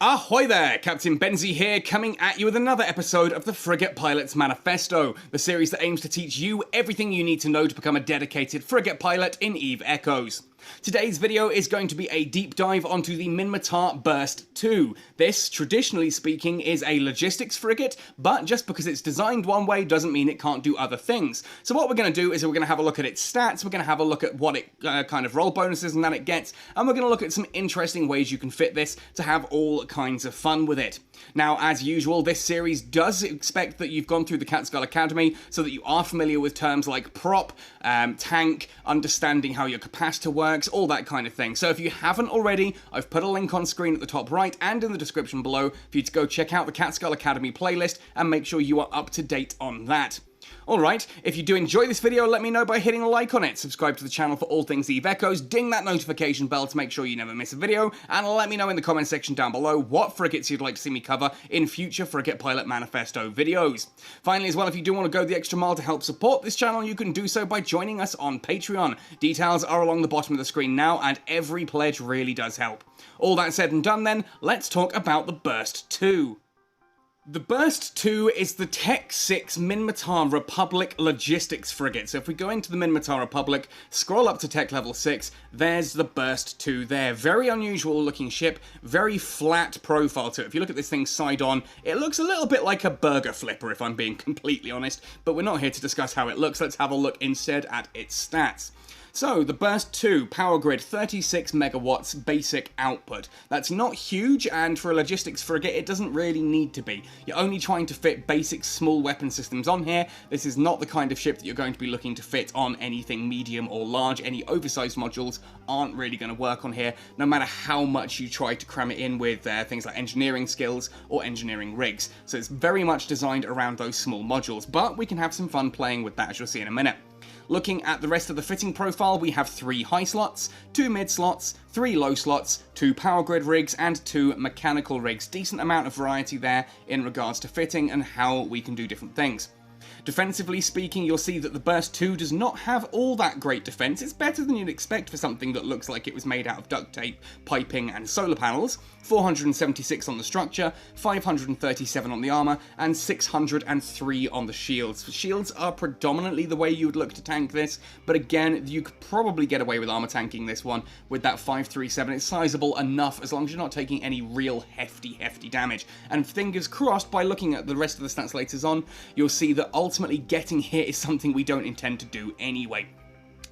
Ahoy there, Captain Benzie here, coming at you with another episode of the Frigate Pilot's Manifesto, the series that aims to teach you everything you need to know to become a dedicated frigate pilot in EVE Echoes. Today's video is going to be a deep dive onto the Minmatar Burst 2. This, traditionally speaking, is a logistics frigate, but just because it's designed one way doesn't mean it can't do other things. So what we're going to do is we're going to have a look at its stats, we're going to have a look at what it kind of roll bonuses and that it gets, and we're going to look at some interesting ways you can fit this to have all kinds of fun with it. Now, as usual, this series does expect that you've gone through the Catskull Academy so that you are familiar with terms like prop, tank, understanding how your capacitor works, all that kind of thing. So if you haven't already, I've put a link on screen at the top right and in the description below for you to go check out the Catskull Academy playlist and make sure you are up to date on that. Alright, if you do enjoy this video, let me know by hitting a like on it, subscribe to the channel for all things EVE Echoes, ding that notification bell to make sure you never miss a video, and let me know in the comment section down below what frigates you'd like to see me cover in future Frigate Pilot Manifesto videos. Finally as well, if you do want to go the extra mile to help support this channel, you can do so by joining us on Patreon. Details are along the bottom of the screen now, and every pledge really does help. All that said and done then, let's talk about the Burst 2. The Burst 2 is the Tech 6 Minmatar Republic Logistics Frigate. So if we go into the Minmatar Republic, scroll up to Tech Level 6, there's the Burst 2 there. Very unusual looking ship, very flat profile to it. If you look at this thing side on, it looks a little bit like a burger flipper if I'm being completely honest, but we're not here to discuss how it looks, let's have a look instead at its stats. So, the Burst 2, power grid, 36 megawatts basic output. That's not huge, and for a logistics frigate, it doesn't really need to be. You're only trying to fit basic small weapon systems on here. This is not the kind of ship that you're going to be looking to fit on anything medium or large. Any oversized modules aren't really going to work on here, no matter how much you try to cram it in with things like engineering skills or engineering rigs. So it's very much designed around those small modules, but we can have some fun playing with that, as you'll see in a minute. Looking at the rest of the fitting profile, we have 3 high slots, 2 mid slots, 3 low slots, 2 power grid rigs, and 2 mechanical rigs. Decent amount of variety there in regards to fitting and how we can do different things. Defensively speaking, you'll see that the Burst 2 does not have all that great defense. It's better than you'd expect for something that looks like it was made out of duct tape, piping, and solar panels. 476 on the structure, 537 on the armor, and 603 on the shields. The shields are predominantly the way you would look to tank this, but again, you could probably get away with armor tanking this one with that 537. It's sizable enough as long as you're not taking any real hefty damage. And fingers crossed, by looking at the rest of the stats later on, you'll see that ultimately getting hit is something we don't intend to do anyway.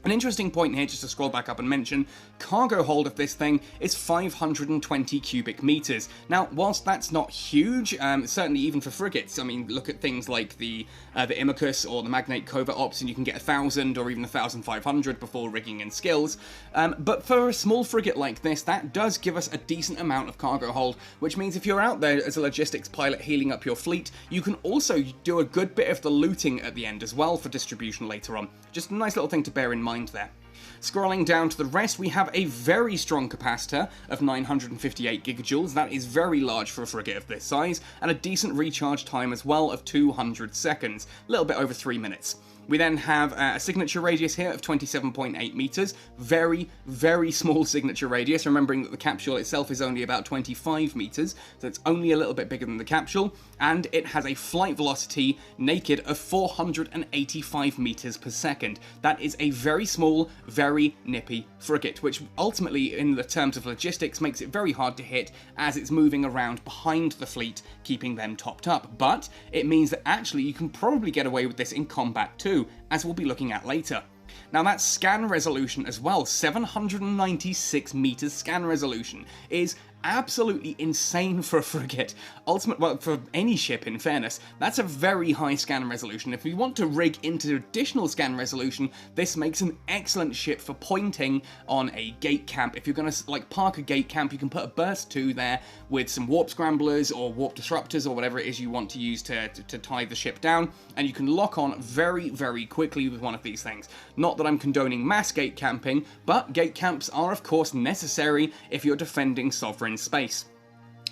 An interesting point here, just to scroll back up and mention, cargo hold of this thing is 520 cubic meters. Now, whilst that's not huge, certainly even for frigates, I mean, look at things like the Imicus or the Magnate Covert Ops, and you can get 1,000 or even 1,500 before rigging and skills. But for a small frigate like this, that does give us a decent amount of cargo hold, which means if you're out there as a logistics pilot healing up your fleet, you can also do a good bit of the looting at the end as well for distribution later on. Just a nice little thing to bear in mind there. Scrolling down to the rest, we have a very strong capacitor of 958 gigajoules. That is very large for a frigate of this size, and a decent recharge time as well of 200 seconds, a little bit over 3 minutes. We then have a signature radius here of 27.8 meters. Very, very small signature radius, remembering that the capsule itself is only about 25 meters, so it's only a little bit bigger than the capsule, and it has a flight velocity naked of 485 meters per second. That is a very small, very nippy frigate, which ultimately, in the terms of logistics, makes it very hard to hit as it's moving around behind the fleet, keeping them topped up. But it means that actually you can probably get away with this in combat too, as we'll be looking at later. Now that scan resolution as well, 796 meters scan resolution, is absolutely insane for a frigate. Well, for any ship in fairness, that's a very high scan resolution. If you want to rig into additional scan resolution, this makes an excellent ship for pointing on a gate camp. If you're going to like park a gate camp, you can put a Burst 2 there with some warp scramblers or warp disruptors or whatever it is you want to use to tie the ship down, and you can lock on very, very quickly with one of these things. Not that I'm condoning mass gate camping, but gate camps are of course necessary if you're defending sovereign space.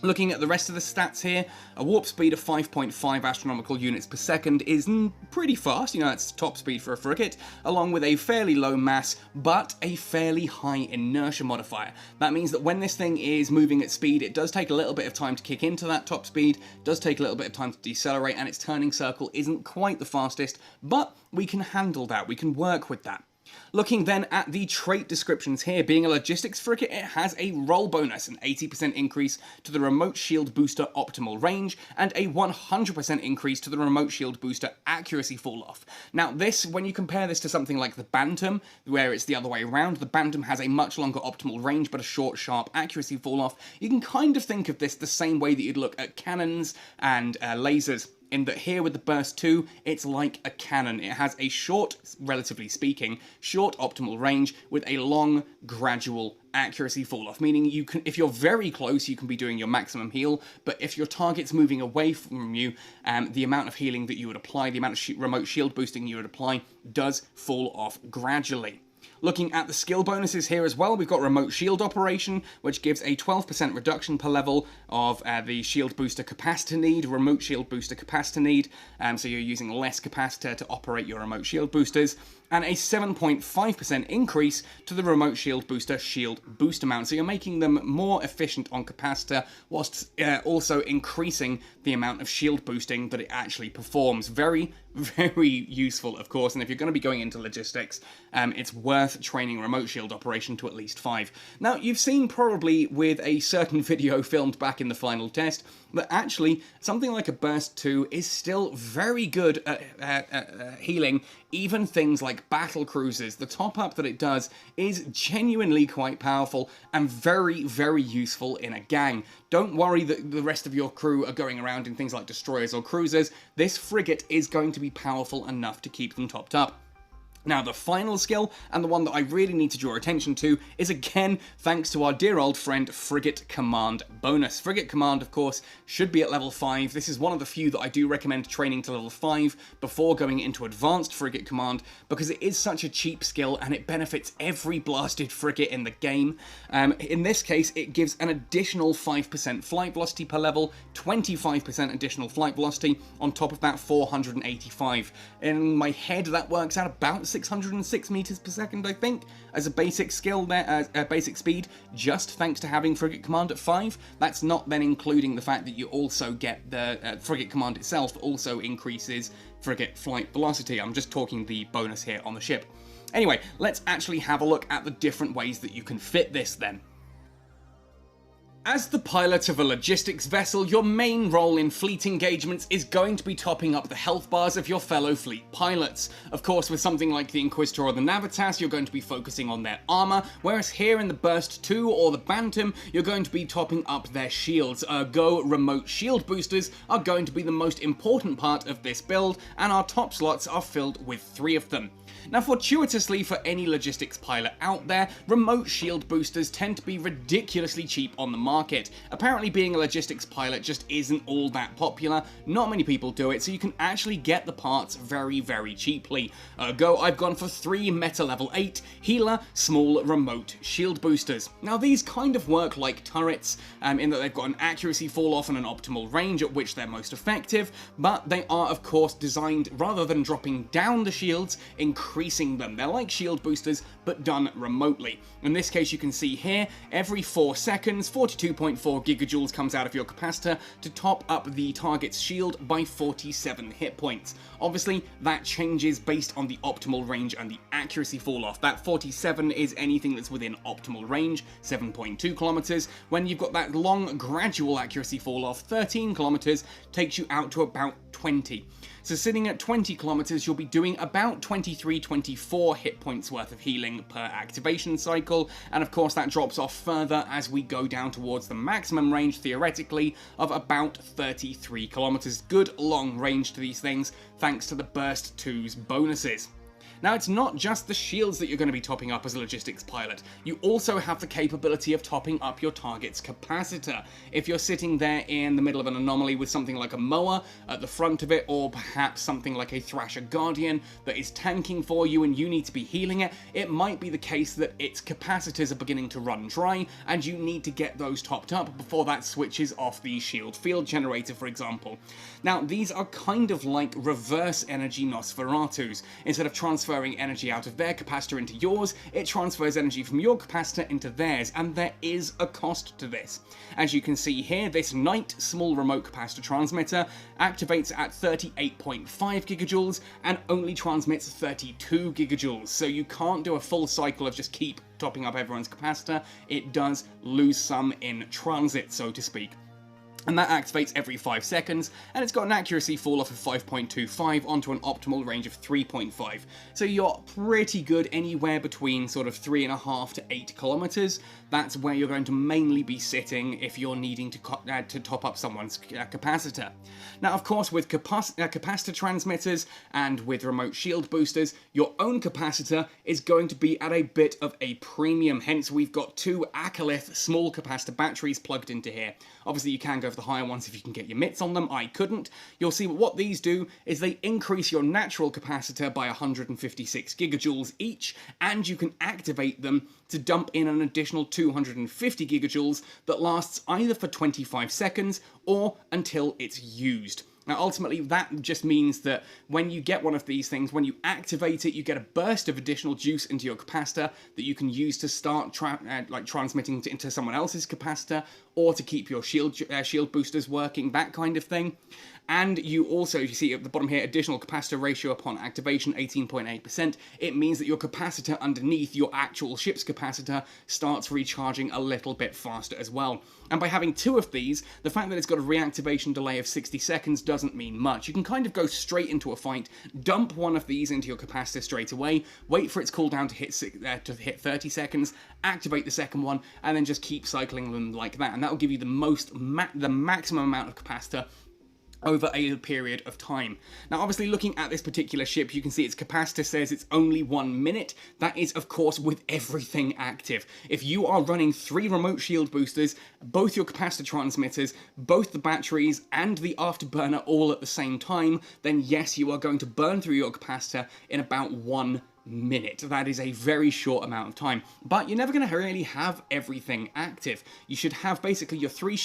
Looking at the rest of the stats here, a warp speed of 5.5 astronomical units per second is pretty fast, that's top speed for a frigate, along with a fairly low mass, but a fairly high inertia modifier. That means that when this thing is moving at speed, it does take a little bit of time to kick into that top speed, does take a little bit of time to decelerate, and its turning circle isn't quite the fastest, but we can handle that, we can work with that. Looking then at the trait descriptions here, being a logistics frigate, it has a roll bonus, an 80% increase to the remote shield booster optimal range, and a 100% increase to the remote shield booster accuracy fall-off. Now this, when you compare this to something like the Bantam, where it's the other way around, the Bantam has a much longer optimal range but a short, sharp accuracy fall-off, you can kind of think of this the same way that you'd look at cannons and lasers. In that here with the Burst 2, it's like a cannon. It has a short, relatively speaking, short optimal range with a long, gradual accuracy fall-off, meaning you can, if you're very close, you can be doing your maximum heal, but if your target's moving away from you, the amount of healing that you would apply, the amount of remote shield boosting you would apply, does fall off gradually. Looking at the skill bonuses here as well, we've got Remote Shield Operation, which gives a 12% reduction per level of the Shield Booster Capacitor need, Remote Shield Booster Capacitor need, so you're using less capacitor to operate your Remote Shield Boosters, and a 7.5% increase to the Remote Shield Booster Shield Boost amount, so you're making them more efficient on capacitor, whilst also increasing the amount of shield boosting that it actually performs. Very, very useful, of course, and if you're going to be going into logistics, it's worth training Remote Shield Operation to at least 5. Now, you've seen probably with a certain video filmed back in the final test, that actually something like a Burst 2 is still very good at healing even things like battle cruisers. The top up that it does is genuinely quite powerful and very, very useful in a gang. Don't worry that the rest of your crew are going around in things like destroyers or cruisers. This frigate is going to be powerful enough to keep them topped up. Now, the final skill, and the one that I really need to draw attention to, is again thanks to our dear old friend Frigate Command bonus. Frigate Command, of course, should be at level 5. This is one of the few that I do recommend training to level 5 before going into Advanced Frigate Command, because it is such a cheap skill and it benefits every blasted frigate in the game. In this case, it gives an additional 5% flight velocity per level, 25% additional flight velocity, on top of that 485. In my head, that works out about 606 meters per second, I think, as a basic skill there, as a basic speed, just thanks to having Frigate Command at 5. That's not then including the fact that you also get the Frigate Command itself also increases frigate flight velocity. I'm just talking the bonus here on the ship. Anyway, let's actually have a look at the different ways that you can fit this then. As the pilot of a logistics vessel, your main role in fleet engagements is going to be topping up the health bars of your fellow fleet pilots. Of course, with something like the Inquisitor or the Navitas, you're going to be focusing on their armor, whereas here in the Burst 2 or the Bantam, you're going to be topping up their shields. Ergo, remote shield boosters are going to be the most important part of this build, and our top slots are filled with 3 of them. Now, fortuitously for any logistics pilot out there, remote shield boosters tend to be ridiculously cheap on the market. Apparently being a logistics pilot just isn't all that popular, not many people do it, so you can actually get the parts very, very cheaply. Ergo, I've gone for 3 meta level 8 healer small remote shield boosters. Now, these kind of work like turrets, in that they've got an accuracy fall off and an optimal range at which they're most effective, but they are of course designed, rather than dropping down the shields, increasing them. They're like shield boosters, but done remotely. In this case, you can see here, every 4 seconds, 42.4 gigajoules comes out of your capacitor to top up the target's shield by 47 hit points. Obviously, that changes based on the optimal range and the accuracy fall off. That 47 is anything that's within optimal range, 7.2 kilometers. When you've got that long, gradual accuracy fall off, 13 kilometers, takes you out to about 20. So sitting at 20 kilometers, you'll be doing about 23-24 hit points worth of healing per activation cycle, and of course that drops off further as we go down towards the maximum range, theoretically, of about 33 kilometers. Good long range to these things, thanks to the Burst 2's bonuses. Now, it's not just the shields that you're going to be topping up as a logistics pilot. You also have the capability of topping up your target's capacitor. If you're sitting there in the middle of an anomaly with something like a mower at the front of it, or perhaps something like a Thrasher Guardian that is tanking for you and you need to be healing it, it might be the case that its capacitors are beginning to run dry and you need to get those topped up before that switches off the shield field generator, for example. Now, these are kind of like reverse energy Nosferatus. Instead of transferring energy out of their capacitor into yours, it transfers energy from your capacitor into theirs, and there is a cost to this. As you can see here, this Knight small remote capacitor transmitter activates at 38.5 gigajoules and only transmits 32 gigajoules, so you can't do a full cycle of just keep topping up everyone's capacitor. It does lose some in transit, so to speak. And that activates every 5 seconds, and it's got an accuracy fall off of 5.25 onto an optimal range of 3.5. So you're pretty good anywhere between sort of 3.5 to 8 kilometers. That's where you're going to mainly be sitting if you're needing to top up someone's capacitor. Now, of course, with capacitor transmitters and with remote shield boosters, your own capacitor is going to be at a bit of a premium. Hence, we've got 2 Acolyth small capacitor batteries plugged into here. Obviously, you can go for the higher ones if you can get your mitts on them. I couldn't. You'll see what these do is they increase your natural capacitor by 156 gigajoules each, and you can activate them to dump in an additional 250 gigajoules that lasts either for 25 seconds or until it's used. Now, ultimately, that just means that when you get one of these things, when you activate it, you get a burst of additional juice into your capacitor that you can use to start transmitting into someone else's capacitor, or to keep your shield boosters working, that kind of thing. And you also, you see at the bottom here, additional capacitor ratio upon activation, 18.8%. It means that your capacitor underneath your actual ship's capacitor starts recharging a little bit faster as well. And by having 2 of these, the fact that it's got a reactivation delay of 60 seconds doesn't mean much. You can kind of go straight into a fight, dump one of these into your capacitor straight away, wait for its cooldown to hit 30 seconds, activate the second one, and then just keep cycling them like that. And that'll give you the maximum amount of capacitor over a period of time. Now, obviously, looking at this particular ship, you can see its capacitor says it's only 1 minute. That is, of course, with everything active. If you are running 3 remote shield boosters, both your capacitor transmitters, both the batteries, and the afterburner all at the same time, then yes, you are going to burn through your capacitor in about 1 minute. That is a very short amount of time, but you're never going to really have everything active. You should have basically your 3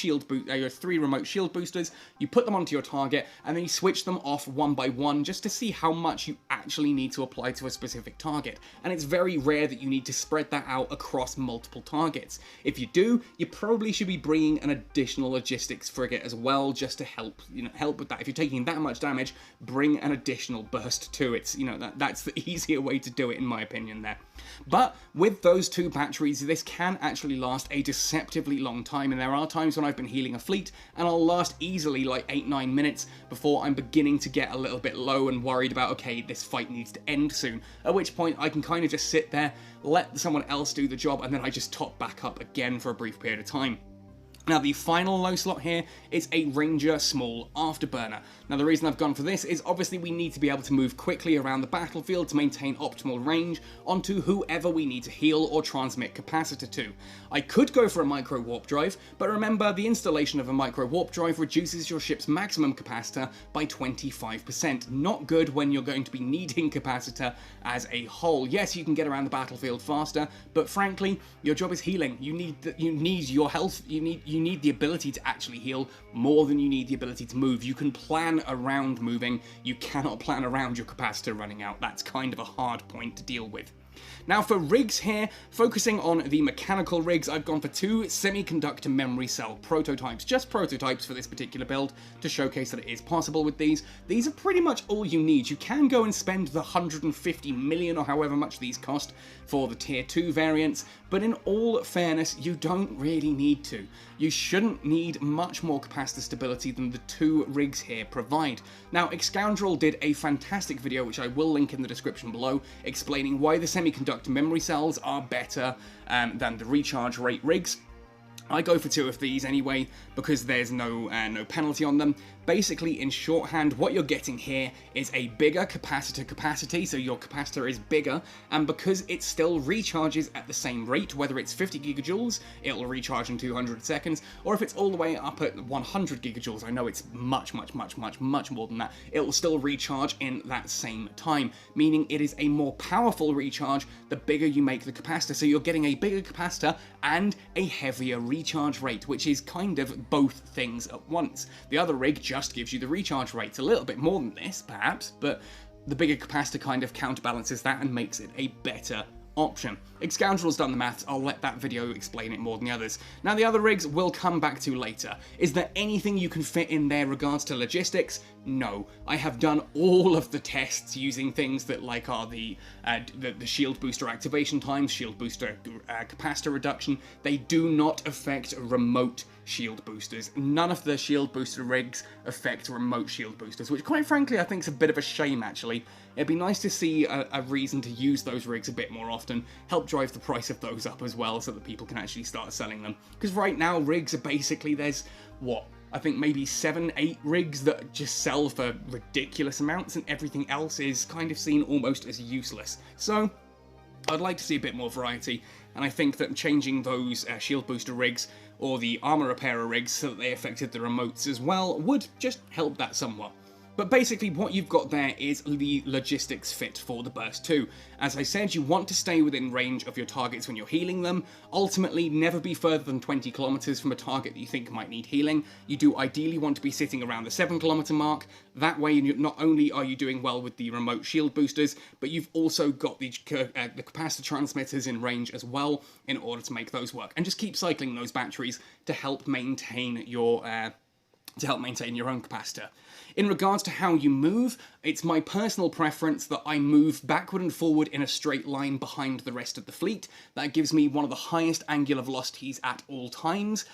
remote shield boosters. You put them onto your target, and then you switch them off one by one just to see how much you actually need to apply to a specific target. And it's very rare that you need to spread that out across multiple targets. If you do, you probably should be bringing an additional logistics frigate as well, just to help with that. If you're taking that much damage, bring an additional burst to it. That's the easier way to do it, in my opinion there. But with those 2 batteries, this can actually last a deceptively long time, and there are times when I've been healing a fleet and I'll last easily like 8-9 minutes before I'm beginning to get a little bit low and worried about, okay, this fight needs to end soon, at which point I can kind of just sit there, let someone else do the job, and then I just top back up again for a brief period of time. Now, the final low slot here is a Ranger small afterburner. Now, the reason I've gone for this is obviously we need to be able to move quickly around the battlefield to maintain optimal range onto whoever we need to heal or transmit capacitor to. I could go for a micro warp drive, but remember, the installation of a micro warp drive reduces your ship's maximum capacitor by 25%. Not good when you're going to be needing capacitor as a whole. Yes, you can get around the battlefield faster, but frankly, your job is healing. You need your health. You need the ability to actually heal more than you need the ability to move. You can plan around moving. You cannot plan around your capacitor running out. That's kind of a hard point to deal with. Now, for rigs here, focusing on the mechanical rigs, I've gone for 2 semiconductor memory cell prototypes, just prototypes for this particular build, to showcase that it is possible with these. These are pretty much all you need. You can go and spend the 150 million or however much these cost for the tier 2 variants, but in all fairness, you don't really need to. You shouldn't need much more capacitor stability than the 2 rigs here provide. Now, Excoundrel did a fantastic video, which I will link in the description below, explaining why the semiconductor memory cells are better than the recharge rate rigs. I go for 2 of these anyway, because there's no penalty on them. Basically, in shorthand, what you're getting here is a bigger capacitor capacity, so your capacitor is bigger, and because it still recharges at the same rate, whether it's 50 gigajoules, it'll recharge in 200 seconds, or if it's all the way up at 100 gigajoules, I know it's much more than that, it will still recharge in that same time, meaning it is a more powerful recharge the bigger you make the capacitor, so you're getting a bigger capacitor and a heavier recharge rate, which is kind of both things at once. The other rig just gives you the recharge rates, a little bit more than this, perhaps, but the bigger capacitor kind of counterbalances that and makes it a better option. Xscoundrel's done the maths, I'll let that video explain it more than the others. Now the other rigs we'll come back to later. Is there anything you can fit in there regards to logistics? No. I have done all of the tests using things that are the shield booster activation times, shield booster capacitor reduction. They do not affect remote shield boosters. None of the shield booster rigs affect remote shield boosters, which quite frankly I think is a bit of a shame actually. It'd be nice to see a reason to use those rigs a bit more often, help drive the price of those up as well so that people can actually start selling them. Because right now rigs are basically, there's what? I think maybe 7-8 rigs that just sell for ridiculous amounts, and everything else is kind of seen almost as useless. So I'd like to see a bit more variety, and I think that changing those shield booster rigs or the armor repairer rigs so that they affected the remotes as well would just help that somewhat. But basically what you've got there is the logistics fit for the Burst 2. As I said, you want to stay within range of your targets when you're healing them. Ultimately, never be further than 20 kilometers from a target that you think might need healing. You do ideally want to be sitting around the 7-kilometer mark. That way, not only are you doing well with the remote shield boosters, but you've also got the capacitor transmitters in range as well in order to make those work. And just keep cycling those batteries to help maintain your own capacitor. In regards to how you move, it's my personal preference that I move backward and forward in a straight line behind the rest of the fleet. That gives me one of the highest angular velocities at all times.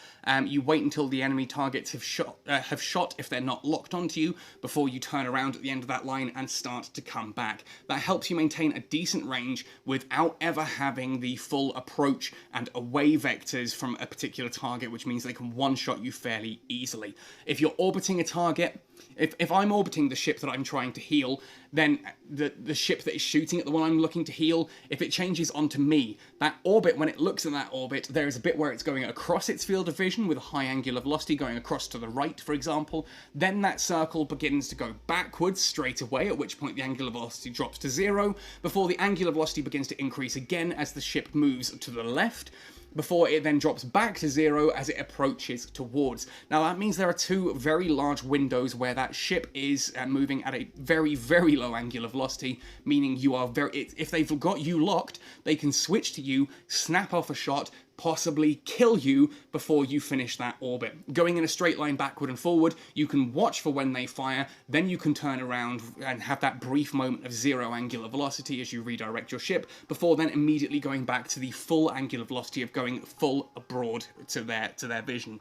You wait until the enemy targets have shot if they're not locked onto you before you turn around at the end of that line and start to come back. That helps you maintain a decent range without ever having the full approach and away vectors from a particular target, which means they can one-shot you fairly easily. If you're orbiting a target, if I'm orbiting the ship that I'm trying to heal, then the ship that is shooting at the one I'm looking to heal, if it changes onto me, that orbit, when it looks at that orbit, there is a bit where it's going across its field of vision with a high angular velocity going across to the right, for example. Then that circle begins to go backwards straight away, at which point the angular velocity drops to 0, before the angular velocity begins to increase again as the ship moves to the left, before it then drops back to 0 as it approaches towards. Now that means there are 2 very large windows where that ship is moving at a very low angular velocity, meaning you are if they've got you locked, they can switch to you, snap off a shot, possibly kill you before you finish that orbit. Going in a straight line backward and forward, you can watch for when they fire, then you can turn around and have that brief moment of 0 angular velocity as you redirect your ship, before then immediately going back to the full angular velocity of going full abroad to their vision.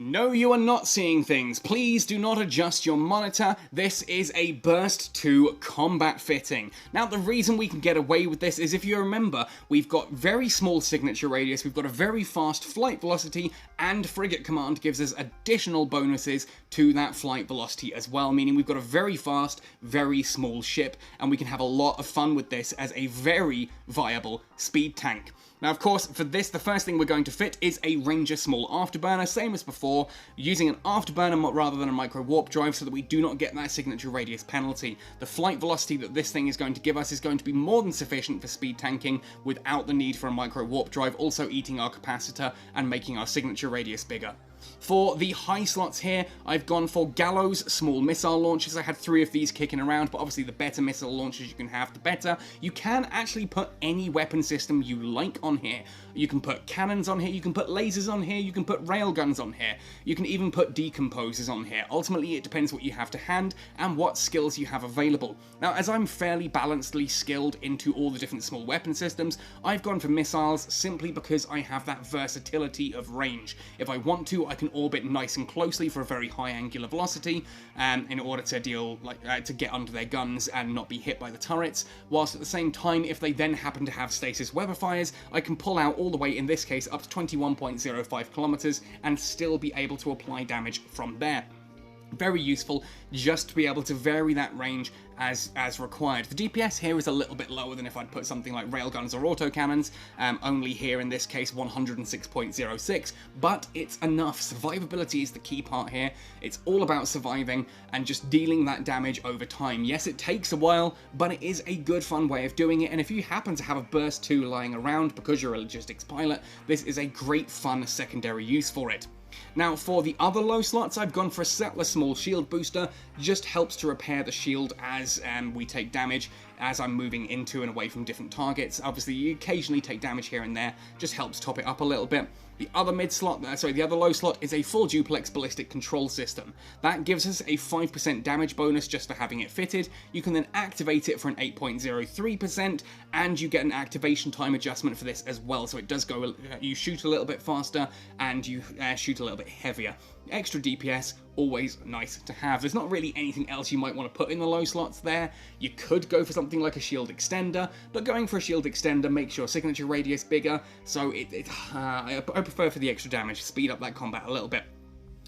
No, you are not seeing things. Please do not adjust your monitor. This is a Burst 2 combat fitting. Now, the reason we can get away with this is, if you remember, we've got very small signature radius, we've got a very fast flight velocity, and Frigate Command gives us additional bonuses to that flight velocity as well, meaning we've got a very fast, very small ship, and we can have a lot of fun with this as a very viable speed tank. Now, of course, for this, the first thing we're going to fit is a Ranger small afterburner, same as before, using an afterburner rather than a micro warp drive so that we do not get that signature radius penalty. The flight velocity that this thing is going to give us is going to be more than sufficient for speed tanking without the need for a micro warp drive, also eating our capacitor and making our signature radius bigger. For the high slots here, I've gone for Gallows small missile launchers. I had 3 of these kicking around, but obviously the better missile launchers you can have, the better. You can actually put any weapon system you like on here. You can put cannons on here, you can put lasers on here, you can put railguns on here, you can even put decomposers on here. Ultimately, it depends what you have to hand and what skills you have available. Now, as I'm fairly balancedly skilled into all the different small weapon systems, I've gone for missiles simply because I have that versatility of range. If I want to, I can orbit nice and closely for a very high angular velocity in order to to get under their guns and not be hit by the turrets, whilst at the same time, if they then happen to have stasis weather fires, I can pull out all the way, in this case, up to 21.05 kilometers and still be able to apply damage from there. Very useful just to be able to vary that range as required. The DPS here is a little bit lower than if I'd put something like railguns or autocannons, only here in this case 106.06, but it's enough. Survivability is the key part here. It's all about surviving and just dealing that damage over time. Yes, it takes a while, but it is a good fun way of doing it, and if you happen to have a burst 2 lying around because you're a logistics pilot, this is a great fun secondary use for it. Now, for the other low slots, I've gone for a Settler Small Shield Booster. Just helps to repair the shield as we take damage as I'm moving into and away from different targets. Obviously, you occasionally take damage here and there, just helps top it up a little bit. The other the other low slot is a full duplex ballistic control system. That gives us a 5% damage bonus just for having it fitted. You can then activate it for an 8.03%, and you get an activation time adjustment for this as well. So it does go, you shoot a little bit faster and you shoot a little bit heavier. Extra DPS, always nice to have. There's not really anything else you might want to put in the low slots there. You could go for something like a shield extender, but going for a shield extender makes your signature radius bigger, so I prefer for the extra damage, speed up that combat a little bit.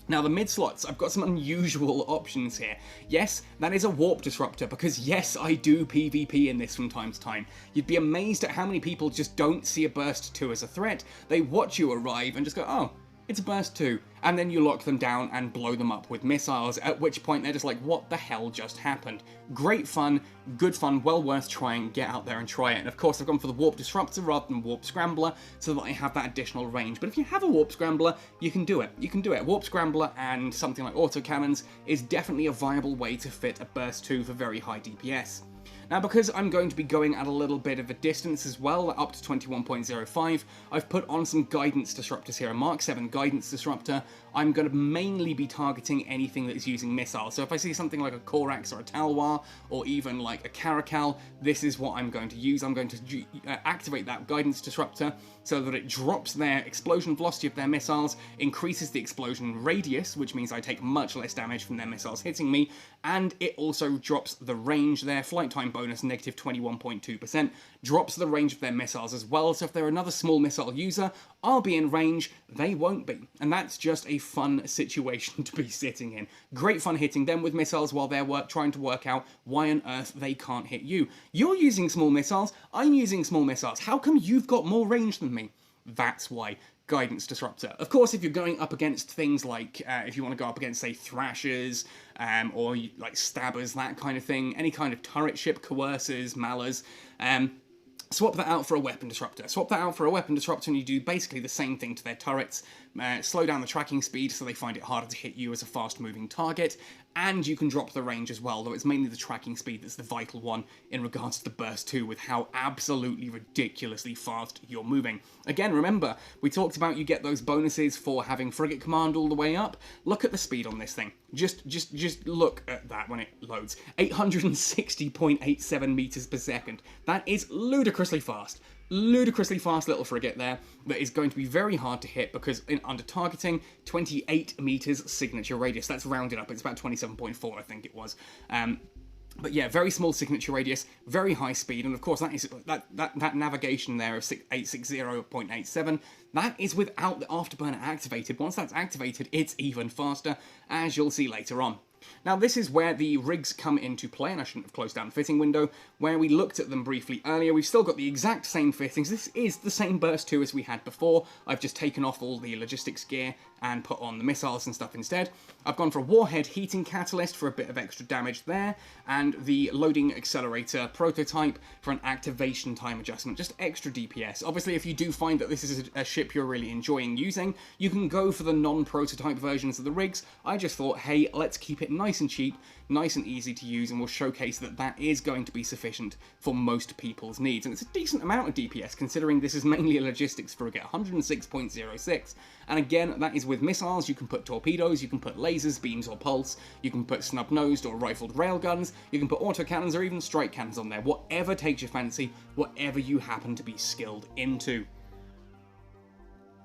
Now, the mid slots, I've got some unusual options here. Yes, that is a warp disruptor, because yes, I do PvP in this from time to time. You'd be amazed at how many people just don't see a burst 2 as a threat. They watch you arrive and just go, oh, it's a burst 2, and then you lock them down and blow them up with missiles, at which point they're just like, what the hell just happened? Great fun, good fun, well worth trying. Get out there and try it. And of course, I've gone for the Warp Disruptor rather than Warp Scrambler, so that I have that additional range. But if you have a Warp Scrambler, you can do it. You can do it. Warp Scrambler and something like autocannons is definitely a viable way to fit a burst 2 for very high DPS. Now, because I'm going to be going at a little bit of a distance as well, up to 21.05, I've put on some guidance disruptors here, a Mark 7 guidance disruptor. I'm going to mainly be targeting anything that is using missiles. So if I see something like a Korax or a Talwar, or even like a Caracal, this is what I'm going to use. I'm going to activate that guidance disruptor so that it drops their explosion velocity of their missiles, increases the explosion radius, which means I take much less damage from their missiles hitting me, and it also drops the range, their flight time bonus, negative 21.2%, drops the range of their missiles as well, so if they're another small missile user, I'll be in range, they won't be. And that's just a fun situation to be sitting in. Great fun hitting them with missiles while they're trying to work out why on earth they can't hit you. You're using small missiles, I'm using small missiles. How come you've got more range than me? That's why. Guidance disruptor. Of course, if you're going up against things like, if you want to go up against, say, Thrashers, or like Stabbers, that kind of thing, any kind of turret ship, Coercers, Malers, swap that out for a weapon disruptor. Swap that out for a weapon disruptor and you do basically the same thing to their turrets. Slow down the tracking speed so they find it harder to hit you as a fast-moving target, and you can drop the range as well, though it's mainly the tracking speed that's the vital one in regards to the burst 2 with how absolutely ridiculously fast you're moving. Again, remember, we talked about you get those bonuses for having Frigate Command all the way up. Look at the speed on this thing. Just look at that when it loads. 860.87 meters per second. That is ludicrously fast. Ludicrously fast little frigate there that is going to be very hard to hit because under targeting, 28 meters signature radius. That's rounded up. It's about 27.4, I think it was. But yeah, very small signature radius, very high speed, and of course that navigation there of 860.87, that is without the afterburner activated. Once that's activated, it's even faster, as you'll see later on. Now, this is where the rigs come into play, and I shouldn't have closed down the fitting window, where we looked at them briefly earlier. We've still got the exact same fittings. This is the same burst 2 as we had before. I've just taken off all the logistics gear and put on the missiles and stuff instead. I've gone for a warhead heating catalyst for a bit of extra damage there, and the loading accelerator prototype for an activation time adjustment, just extra DPS. Obviously, if you do find that this is a ship you're really enjoying using, you can go for the non-prototype versions of the rigs. I just thought, hey, let's keep it nice and cheap, nice and easy to use, and we'll showcase that that is going to be sufficient for most people's needs. And it's a decent amount of DPS, considering this is mainly a logistics frigate, 106.06. And again, that is with missiles. You can put torpedoes, you can put lasers, beams, or pulse, you can put snub-nosed or rifled railguns, you can put autocannons or even strike cannons on there. Whatever takes your fancy, whatever you happen to be skilled into.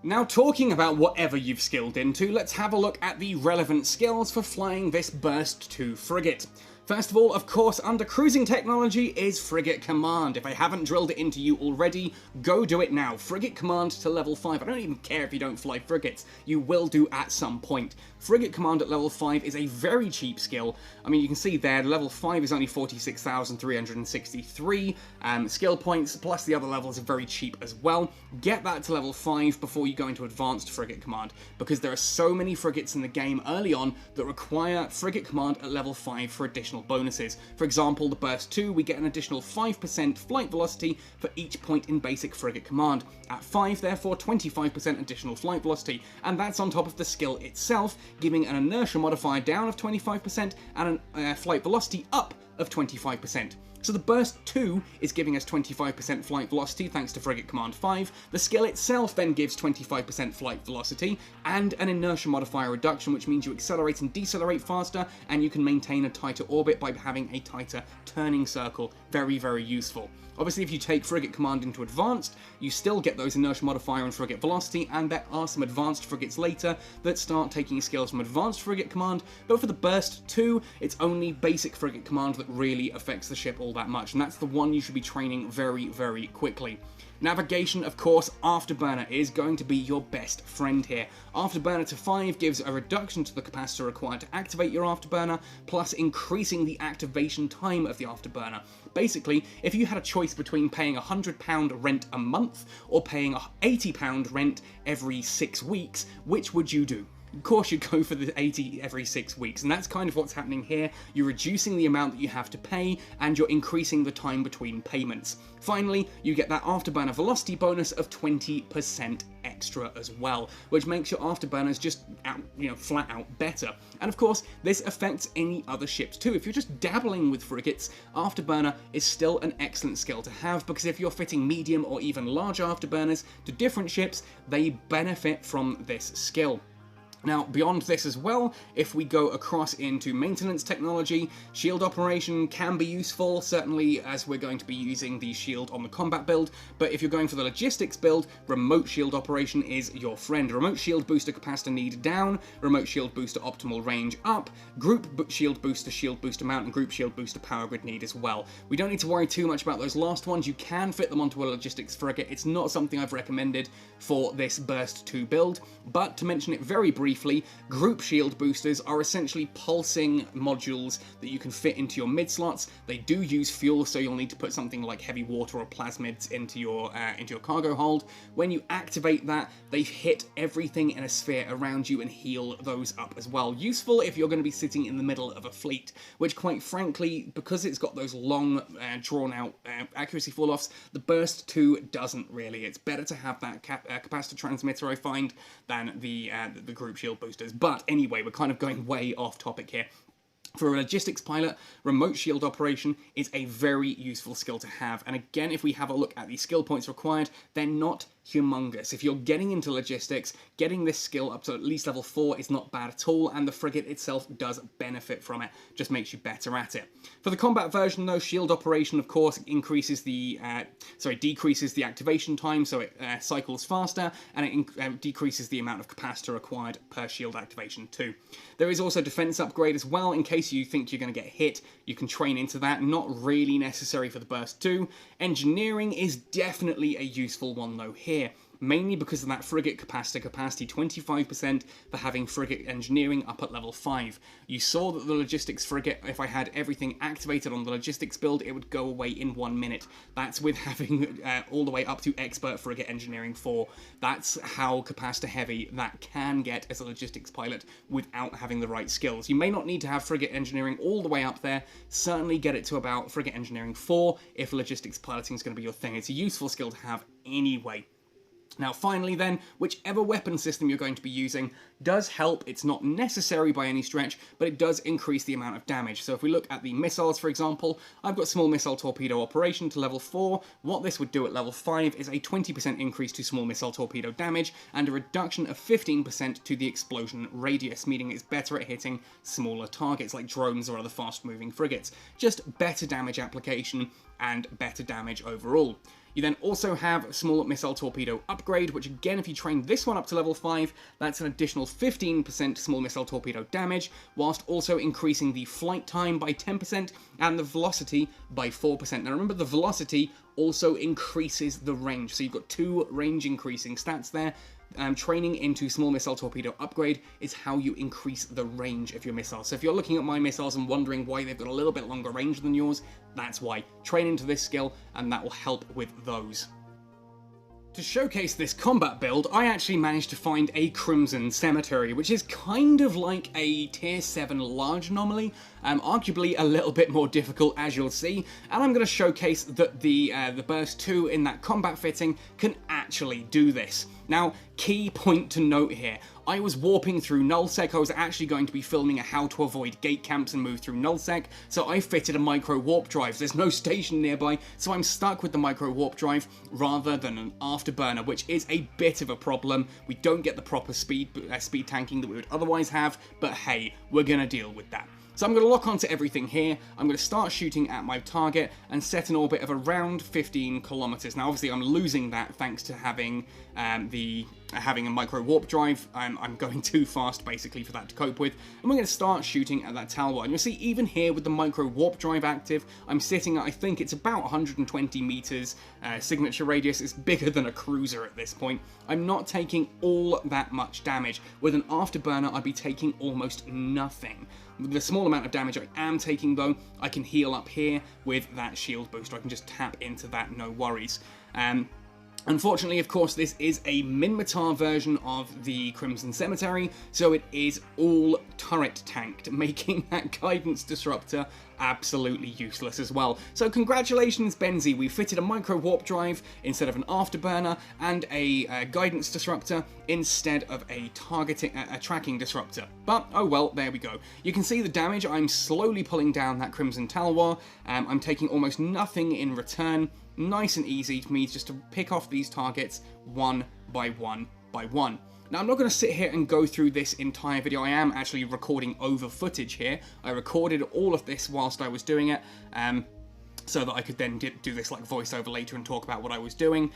Now, talking about whatever you've skilled into, let's have a look at the relevant skills for flying this Burst 2 frigate. First of all, of course, under cruising technology is Frigate Command. If I haven't drilled it into you already, go do it now. Frigate Command to level 5. I don't even care if you don't fly frigates. You will do at some point. Frigate Command at level 5 is a very cheap skill. I mean, you can see there, level 5 is only 46,363 skill points, plus the other levels are very cheap as well. Get that to level 5 before you go into Advanced Frigate Command, because there are so many frigates in the game early on that require Frigate Command at level 5 for additional bonuses. For example, the Burst 2, we get an additional 5% flight velocity for each point in basic Frigate Command. At 5, therefore, 25% additional flight velocity, and that's on top of the skill itself, giving an inertia modifier down of 25% and a flight velocity up of 25%. So the Burst 2 is giving us 25% flight velocity thanks to Frigate Command 5. The skill itself then gives 25% flight velocity and an inertia modifier reduction, which means you accelerate and decelerate faster, and you can maintain a tighter orbit by having a tighter turning circle. Very, very useful. Obviously, if you take Frigate Command into Advanced, you still get those inertia modifier and frigate velocity, and there are some advanced frigates later that start taking skills from Advanced Frigate Command, but for the Burst 2, it's only basic Frigate Command that really affects the ship all that much, and that's the one you should be training very, very quickly. Navigation, of course, Afterburner is going to be your best friend here. Afterburner to 5 gives a reduction to the capacitor required to activate your Afterburner, plus increasing the activation time of the Afterburner. Basically, if you had a choice between paying £100 rent a month or paying £80 rent every 6 weeks, which would you do? Of course you'd go for the 80 every 6 weeks, and that's kind of what's happening here. You're reducing the amount that you have to pay, and you're increasing the time between payments. Finally, you get that Afterburner velocity bonus of 20% extra as well, which makes your Afterburners just flat out better. And of course, this affects any other ships too. If you're just dabbling with frigates, Afterburner is still an excellent skill to have, because if you're fitting medium or even large Afterburners to different ships, they benefit from this skill. Now, beyond this as well, if we go across into maintenance technology, shield operation can be useful, certainly as we're going to be using the shield on the combat build, but if you're going for the logistics build, remote shield operation is your friend. Remote shield booster capacitor need down, remote shield booster optimal range up, group shield booster mount, and group shield booster power grid need as well. We don't need to worry too much about those last ones. You can fit them onto a logistics frigate. It's not something I've recommended for this Burst 2 build, but to mention it very briefly, group shield boosters are essentially pulsing modules that you can fit into your mid slots. They do use fuel, so you'll need to put something like heavy water or plasmids into your cargo hold. When you activate that, they hit everything in a sphere around you and heal those up as well. Useful if you're going to be sitting in the middle of a fleet, which quite frankly, because it's got those long, drawn out accuracy fall-offs, the Burst 2 doesn't really. It's better to have that capacitor transmitter, I find, than the group shield boosters. But anyway, we're kind of going way off topic here. For a logistics pilot, remote shield operation is a very useful skill to have. And again, if we have a look at the skill points required, they're not humongous. If you're getting into logistics, getting this skill up to at least level 4 is not bad at all, and the frigate itself does benefit from it, just makes you better at it. For the combat version though, shield operation of course decreases the activation time, so it cycles faster, and it decreases the amount of capacitor required per shield activation too. There is also defense upgrade as well, in case you think you're going to get hit, you can train into that, not really necessary for the Burst 2. Engineering is definitely a useful one though here, mainly because of that frigate capacity 25% for having frigate engineering up at level 5. You saw that the logistics frigate, if I had everything activated on the logistics build, it would go away in 1 minute. That's with having all the way up to expert frigate engineering 4. That's how capacitor heavy that can get as a logistics pilot without having the right skills. You may not need to have frigate engineering all the way up there, certainly get it to about frigate engineering 4 if logistics piloting is going to be your thing. It's a useful skill to have anyway. Now finally then, whichever weapon system you're going to be using does help. It's not necessary by any stretch, but it does increase the amount of damage. So if we look at the missiles, for example, I've got small missile torpedo operation to level 4. What this would do at level 5 is a 20% increase to small missile torpedo damage and a reduction of 15% to the explosion radius, meaning it's better at hitting smaller targets like drones or other fast-moving frigates. Just better damage application and better damage overall. You then also have Small Missile Torpedo Upgrade, which again, if you train this one up to level 5, that's an additional 15% Small Missile Torpedo damage, whilst also increasing the flight time by 10% and the velocity by 4%. Now remember, the velocity also increases the range, so you've got 2 range increasing stats there. Training into Small Missile Torpedo Upgrade is how you increase the range of your missiles. So if you're looking at my missiles and wondering why they've got a little bit longer range than yours, that's why. Train into this skill and that will help with those. To showcase this combat build, I actually managed to find a Crimson Cemetery, which is kind of like a tier 7 large anomaly, arguably a little bit more difficult, as you'll see, and I'm going to showcase that the Burst 2 in that combat fitting can actually do this. Now, key point to note here, I was warping through nullsec. I was actually going to be filming a how to avoid gate camps and move through nullsec, so I fitted a micro warp drive. There's no station nearby, so I'm stuck with the micro warp drive rather than an afterburner, which is a bit of a problem. We don't get the proper speed tanking that we would otherwise have, but hey, we're gonna deal with that. So I'm going to lock onto everything here, I'm going to start shooting at my target and set an orbit of around 15 kilometers. Now obviously I'm losing that thanks to having having a micro warp drive. I'm going too fast basically for that to cope with, and we're going to start shooting at that tower. And you'll see even here with the micro warp drive active, I'm sitting at, I think it's about 120 meters signature radius. It's bigger than a cruiser at this point. I'm not taking all that much damage. With an afterburner I'd be taking almost nothing. With the small amount of damage I am taking though, I can heal up here with that shield booster. I can just tap into that, no worries. Unfortunately, of course, this is a Minmatar version of the Crimson Cemetery, so it is all turret tanked, making that guidance disruptor absolutely useless as well. So congratulations, Benzie, we fitted a micro warp drive instead of an afterburner, and a guidance disruptor instead of a tracking disruptor. But oh well, there we go. You can see the damage. I'm slowly pulling down that Crimson Talwar. I'm taking almost nothing in return. Nice and easy for me just to pick off these targets one by one by one. Now I'm not going to sit here and go through this entire video. I am actually recording over footage here. I recorded all of this whilst I was doing it, so that I could then do this like voiceover later and talk about what I was doing.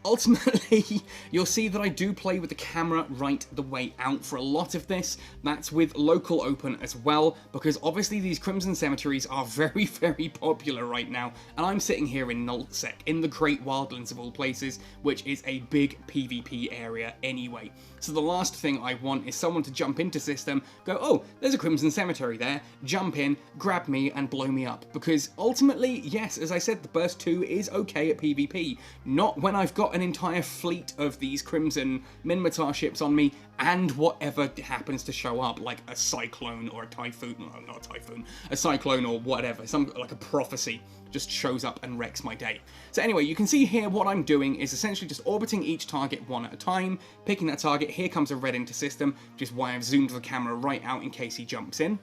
Ultimately, you'll see that I do play with the camera right the way out for a lot of this. That's with local open as well, because obviously these Crimson Cemeteries are very, very popular right now, and I'm sitting here in nullsec, in the Great Wildlands of all places, which is a big PvP area anyway. So the last thing I want is someone to jump into system, go, oh, there's a Crimson Cemetery there, jump in, grab me, and blow me up. Because ultimately, yes, as I said, the Burst 2 is okay at PvP. Not when I've got an entire fleet of these Crimson Minmatar ships on me, and whatever happens to show up, like a Cyclone or a Typhoon, no, not a Typhoon, a Cyclone or whatever, like a Prophecy, just shows up and wrecks my day. So anyway, you can see here what I'm doing is essentially just orbiting each target one at a time, picking that target. Here comes a red into system, which is why I've zoomed the camera right out in case he jumps in.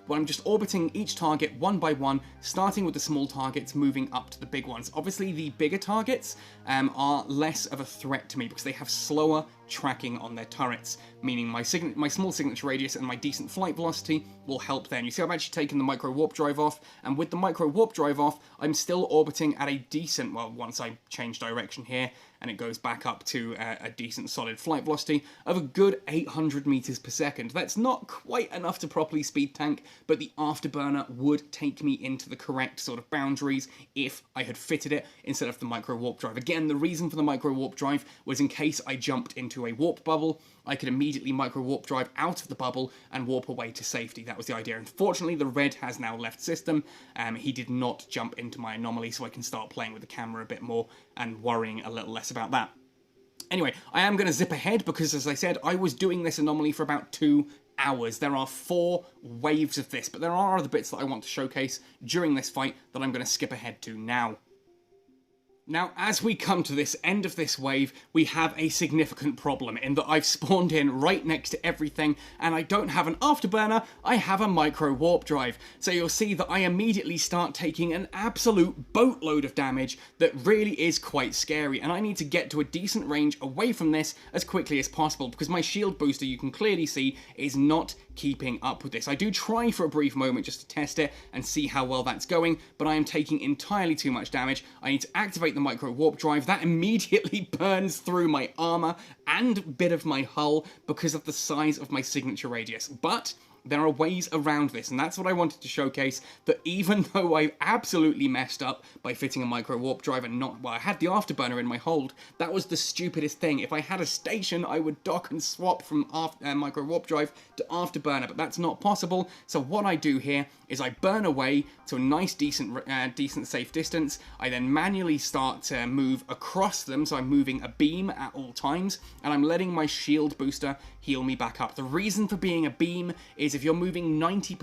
Where I'm just orbiting each target one by one, starting with the small targets, moving up to the big ones. Obviously, the bigger targets are less of a threat to me because they have slower tracking on their turrets, meaning my small signature radius and my decent flight velocity will help then. You see I've actually taken the micro warp drive off, and with the micro warp drive off, I'm still orbiting at a decent, well, once I change direction here, and it goes back up to a decent solid flight velocity of a good 800 meters per second. That's not quite enough to properly speed tank, but the afterburner would take me into the correct sort of boundaries if I had fitted it instead of the micro warp drive. Again, the reason for the micro warp drive was in case I jumped into a warp bubble, I could immediately micro warp drive out of the bubble and warp away to safety. That was the idea. Unfortunately, the red has now left system. He did not jump into my anomaly, so I can start playing with the camera a bit more and worrying a little less about that. Anyway, I am going to zip ahead because, as I said, I was doing this anomaly for about 2 hours. There are 4 waves of this, but there are other bits that I want to showcase during this fight that I'm going to skip ahead to now. Now, as we come to this end of this wave, we have a significant problem in that I've spawned in right next to everything, and I don't have an afterburner, I have a micro warp drive. So you'll see that I immediately start taking an absolute boatload of damage that really is quite scary, and I need to get to a decent range away from this as quickly as possible, because my shield booster, you can clearly see, is not keeping up with this. I do try for a brief moment just to test it and see how well that's going, but I am taking entirely too much damage. I need to activate the micro warp drive. That immediately burns through my armor and a bit of my hull because of the size of my signature radius. But there are ways around this, and that's what I wanted to showcase, that even though I absolutely messed up by fitting a micro warp drive and not, well, I had the afterburner in my hold, that was the stupidest thing. If I had a station, I would dock and swap from micro warp drive to afterburner, but that's not possible. So what I do here is I burn away to a nice, decent safe distance. I then manually start to move across them, so I'm moving a beam at all times, and I'm letting my shield booster heal me back up. The reason for being a beam is if you're moving 90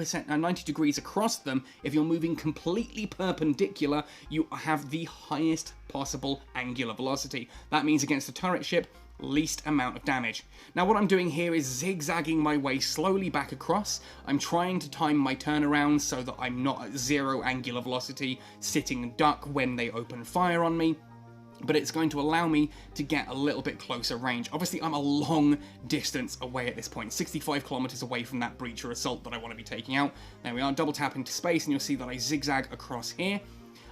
degrees across them, if you're moving completely perpendicular, you have the highest possible angular velocity. That means against the turret ship, least amount of damage. Now what I'm doing here is zigzagging my way slowly back across. I'm trying to time my turnaround so that I'm not at 0 angular velocity, sitting duck when they open fire on me, but it's going to allow me to get a little bit closer range. Obviously, I'm a long distance away at this point, 65 kilometers away from that breacher assault that I want to be taking out. There we are, double tap into space, and you'll see that I zigzag across here.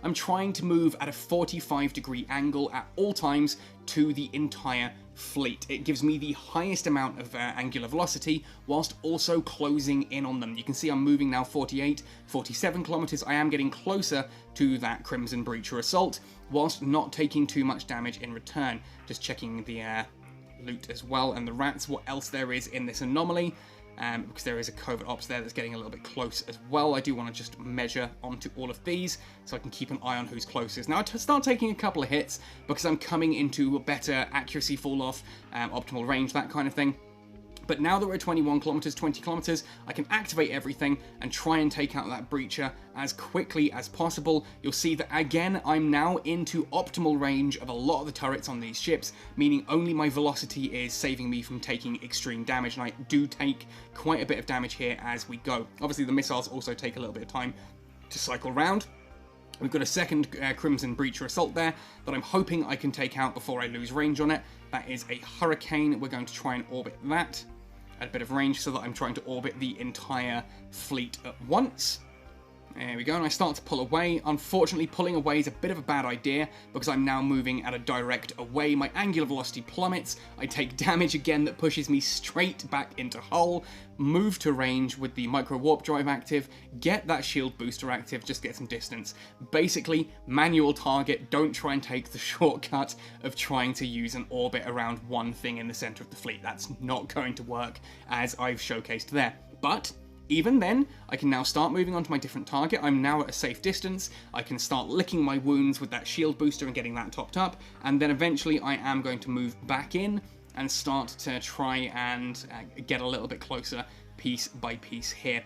I'm trying to move at a 45-degree angle at all times to the entire fleet. It gives me the highest amount of angular velocity whilst also closing in on them. You can see I'm moving now 48, 47 kilometers. I am getting closer to that Crimson Breacher Assault whilst not taking too much damage in return. Just checking the loot as well and the rats, what else there is in this anomaly. Because there is a covert ops there that's getting a little bit close as well. I do want to just measure onto all of these so I can keep an eye on who's closest. Now I start taking a couple of hits because I'm coming into a better accuracy fall off, optimal range, that kind of thing. But now that we're at 21 kilometers, 20 kilometers, I can activate everything and try and take out that breacher as quickly as possible. You'll see that again, I'm now into optimal range of a lot of the turrets on these ships, meaning only my velocity is saving me from taking extreme damage, and I do take quite a bit of damage here as we go. Obviously, the missiles also take a little bit of time to cycle around. We've got a second Crimson Breacher Assault there that I'm hoping I can take out before I lose range on it. That is a Hurricane. We're going to try and orbit that at a bit of range so that I'm trying to orbit the entire fleet at once. There we go, and I start to pull away. Unfortunately, pulling away is a bit of a bad idea because I'm now moving at a direct away. My angular velocity plummets. I take damage again that pushes me straight back into hull. Move to range with the micro warp drive active. Get that shield booster active, just get some distance. Basically, manual target. Don't try and take the shortcut of trying to use an orbit around one thing in the center of the fleet. That's not going to work, as I've showcased there. But even then, I can now start moving on to my different target. I'm now at a safe distance. I can start licking my wounds with that shield booster and getting that topped up. And then eventually I am going to move back in and start to try and get a little bit closer piece by piece here.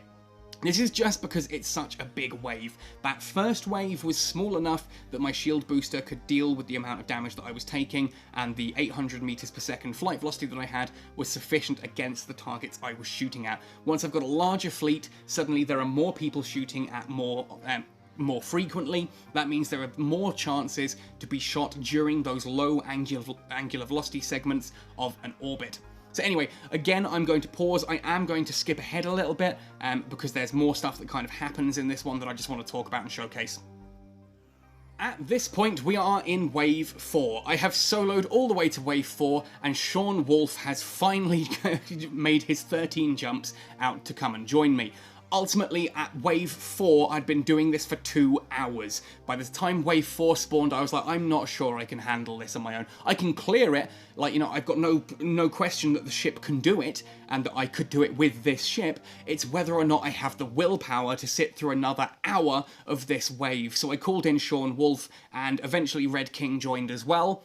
This is just because it's such a big wave. That first wave was small enough that my shield booster could deal with the amount of damage that I was taking, and the 800 meters per second flight velocity that I had was sufficient against the targets I was shooting at. Once I've got a larger fleet, suddenly there are more people shooting at more frequently. That means there are more chances to be shot during those low angular velocity segments of an orbit. So anyway, again, I'm going to pause. I am going to skip ahead a little bit because there's more stuff that kind of happens in this one that I just want to talk about and showcase. At this point, we are in Wave 4. I have soloed all the way to Wave 4, and Sean Wolf has finally made his 13 jumps out to come and join me. Ultimately, at Wave 4, I'd been doing this for 2 hours. By the time Wave 4 spawned, I was like, I'm not sure I can handle this on my own. I can clear it, like, you know, I've got no question that the ship can do it, and that I could do it with this ship. It's whether or not I have the willpower to sit through another hour of this wave. So I called in Sean Wolf, and eventually Red King joined as well.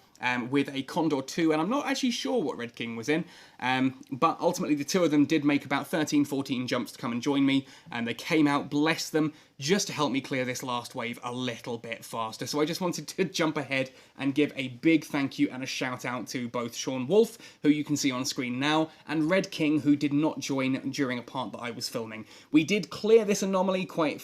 with a Condor 2, and I'm not actually sure what Red King was in, but ultimately the two of them did make about 13-14 jumps to come and join me, and they came out, bless them, just to help me clear this last wave a little bit faster. So I just wanted to jump ahead and give a big thank you and a shout out to both Sean Wolf, who you can see on screen now, and Red King, who did not join during a part that I was filming. We did clear this anomaly quite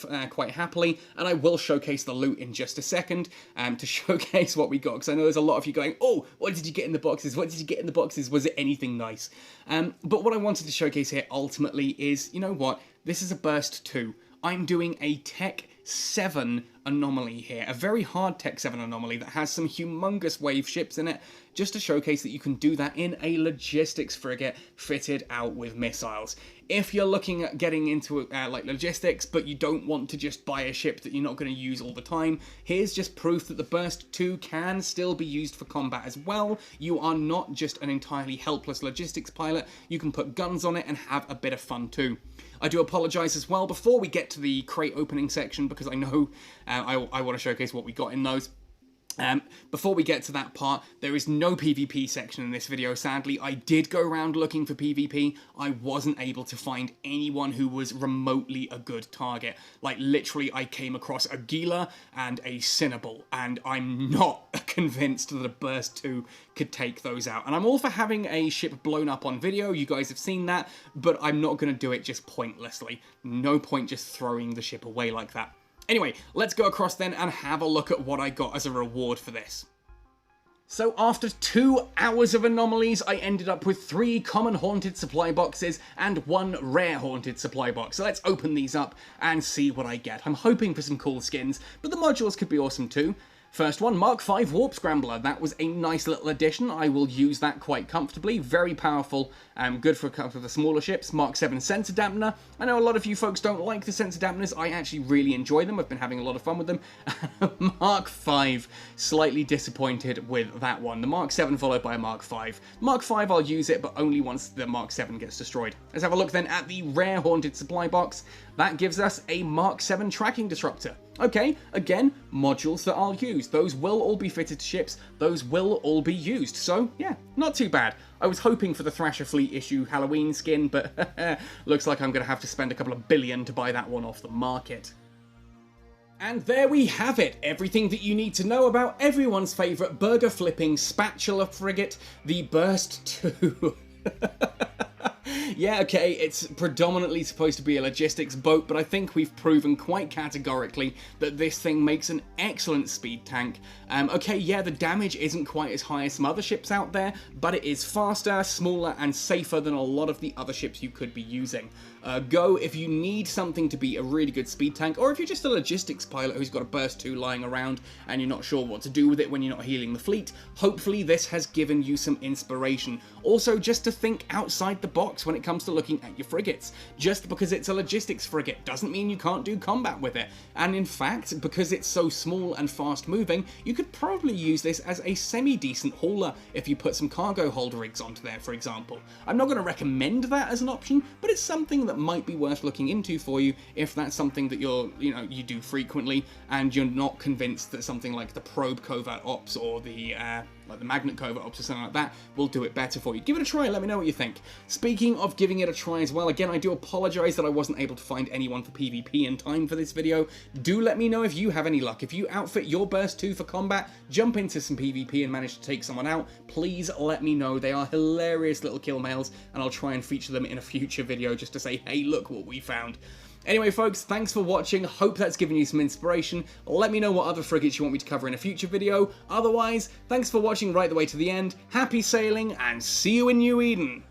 happily, and I will showcase the loot in just a second to showcase what we got, because I know there's a lot of you going, oh, what did you get in the boxes? What did you get in the boxes? Was it anything nice? But what I wanted to showcase here ultimately is, you know what, this is a Burst 2. I'm doing a Tech 7 anomaly here, a very hard Tech 7 anomaly that has some humongous wave ships in it, just to showcase that you can do that in a logistics frigate fitted out with missiles. If you're looking at getting into like logistics, but you don't want to just buy a ship that you're not going to use all the time, here's just proof that the Burst 2 can still be used for combat as well. You are not just an entirely helpless logistics pilot, you can put guns on it and have a bit of fun too. I do apologise as well before we get to the crate opening section, because I know I want to showcase what we got in those. Before we get to that part, there is no PvP section in this video, sadly. I did go around looking for PvP. I wasn't able to find anyone who was remotely a good target. Like, literally, I came across a Gila and a Cinnabal, and I'm not convinced that a Burst 2 could take those out. And I'm all for having a ship blown up on video, you guys have seen that, but I'm not going to do it just pointlessly. No point just throwing the ship away like that. Anyway, let's go across then and have a look at what I got as a reward for this. So after 2 hours of anomalies, I ended up with 3 common haunted supply boxes and 1 rare haunted supply box. So let's open these up and see what I get. I'm hoping for some cool skins, but the modules could be awesome too. First one, Mark 5 Warp Scrambler. That was a nice little addition. I will use that quite comfortably. Very powerful, good for a couple of the smaller ships. Mark 7 Sensor Dampener. I know a lot of you folks don't like the sensor dampeners. I actually really enjoy them. I've been having a lot of fun with them. Mark 5, slightly disappointed with that one. The Mark 7 followed by a Mark 5. Mark 5, I'll use it, but only once the Mark 7 gets destroyed. Let's have a look then at the rare haunted supply box. That gives us a Mark 7 tracking disruptor. Okay, again, modules that I'll use. Those will all be fitted to ships. Those will all be used. So, yeah, not too bad. I was hoping for the Thrasher Fleet issue Halloween skin, but looks like I'm going to have to spend a couple of billion to buy that one off the market. And there we have it, everything that you need to know about everyone's favourite burger-flipping spatula frigate, the Burst 2. Yeah, okay, it's predominantly supposed to be a logistics boat, but I think we've proven quite categorically that this thing makes an excellent speed tank. Okay, yeah, the damage isn't quite as high as some other ships out there, but it is faster, smaller, and safer than a lot of the other ships you could be using. Go if you need something to be a really good speed tank, or if you're just a logistics pilot who's got a Burst 2 lying around and you're not sure what to do with it when you're not healing the fleet. Hopefully this has given you some inspiration. Also, just to think outside the box when it comes to looking at your frigates. Just because it's a logistics frigate doesn't mean you can't do combat with it. And in fact, because it's so small and fast moving, you could probably use this as a semi-decent hauler if you put some cargo hold rigs onto there, for example. I'm not going to recommend that as an option, but it's something that might be worth looking into for you if that's something that you do frequently and you're not convinced that something like the Probe Covert Ops or the like the Magnet Covert Ops or something like that will do it better for you. Give it a try, let me know what you think. Speaking of giving it a try as well, again, I do apologise that I wasn't able to find anyone for PvP in time for this video. Do let me know if you have any luck. If you outfit your Burst 2 for combat, jump into some PvP and manage to take someone out, please let me know. They are hilarious little kill mails, and I'll try and feature them in a future video just to say, hey, look what we found. Anyway, folks, thanks for watching. Hope that's given you some inspiration. Let me know what other frigates you want me to cover in a future video. Otherwise, thanks for watching right the way to the end. Happy sailing, and see you in New Eden.